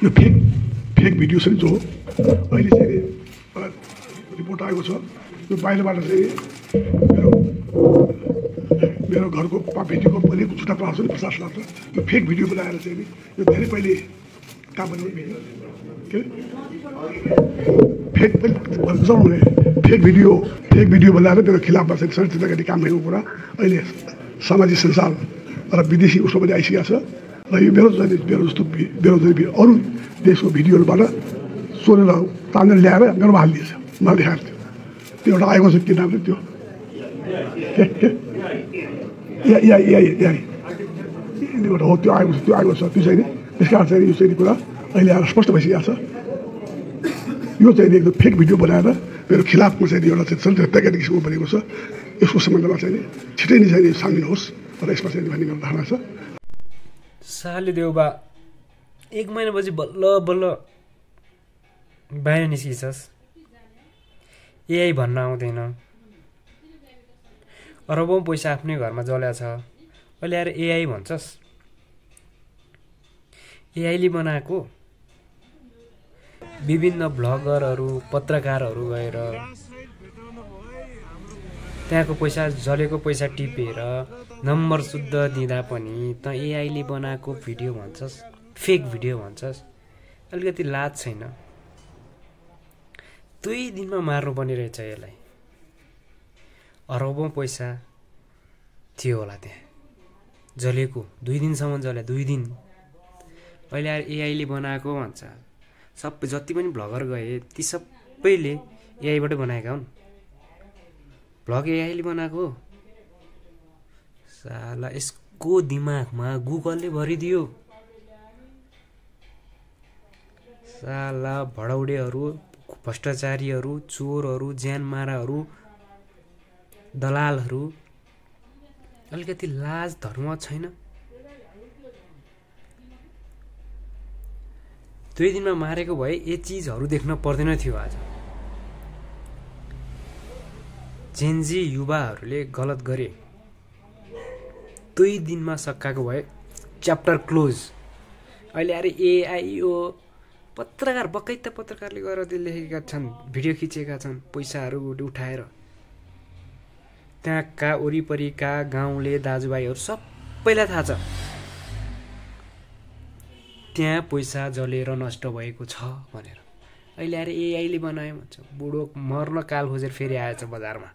यो fake video चाहिँ जो अहिले चाहिँ रिपोर्ट आएको छ यो बाहिरबाट चाहिँ मेरो घरको भिडियोको पनि छुट्टा प्रभाव पनि 50 लाग्छ यो फेक भिडियो बनाएर चाहिँ नि यो धेरै पहिले काम गर्ने भिडियो के फेक भिडियो बनाएर मेरो खिलाफमा चाहिँ सडक काम भएको कुरा अहिले सामाजिक सञ्जाल र विदेशी उसको पनि आइसकेको छ र यो मेरो जस्तो बेरोजगारी अरू देशको भिडियोहरूबाट सोधेर तानेर ल्याएर मेरोमा हालिदिएछ मलाई देखाएको थियो त्यो एउटा आएको छ के नाम त्यो एउटा हो त्यो आएको छ त्यो चाहिँ नि त्यस कारण चाहिँ यो चाहिँ कुरा अहिले आएर स्पष्ट भइसकेको छ यो चाहिँ एकदम फेक भिडियो बनाएर मेरो खिलाफमा चाहिँ एउटा चाहिँ तयारी किसिमको बनेको छ यसको सम्बन्धमा चाहिँ छिटै नै चाहिँ सामिल होस् र यसमा चाहिँ भन्ने मेरो धारणा छ शाहले देउबा 1 महिनापछि बल्ल बल्ल बाहिर निस्किछस् एआई भन्न आउँदैन अरबौं पैसा आफ्नै घरमा जल्या छ अहिले आएर एआई भन्छस् एआईले बनाएको विभिन्न भ्लगरहरू पत्रकारहरू गएर त्यहाँको पैसा जलेको पैसा टिपेर नम्बर शुद्ध दिँदा पनि त एआईले बनाएको भिडियो भन्छस् फेक भिडियो भन्छस् अलिकति लाज छैन 2 दिनमा मार्नु पर्ने रहेछ यसलाई अरबौं पैसा थियो होला त्यहाँ जलेको 2 दिनसम्म जल्या 2 दिन अहिले एआईले बनाएको भन्छ सबै जति पनि भ्लगर गए ती सबैले एआईबाट बनाएका हुन् भ्लग एआईले बनाएको साला यसको दिमागमा गुगलले भरिदियो साला भडौडेहरू भ्रष्टाचारीहरू चोरहरू ज्यानमाराहरू दलालहरू अलिकति लाज धर्म छैन 2 दिनमा मारेको भए यी चीजहरू देख्न पर्दैन थियो आज जेनजी युवाहरूले गलत गरे 2 दिनमा सकाएको भए च्याप्टर क्लोज अहिले आएर एआई हो पत्रकार बकैत पत्रकारले गएर त्यो लेखेका छन् भिडियो खिचेका छन् पैसाहरू उठाएर त्यहाँका वरिपरिका गाउँले दाजुभाइहरू सबैलाई थाहा छ त्यहाँ पैसा जलेर नष्ट भएको छ भनेर अहिले आएर एआईले बनायो भन्छ बुढो मर्न काल खोजेर फेरि आएछ बजारमा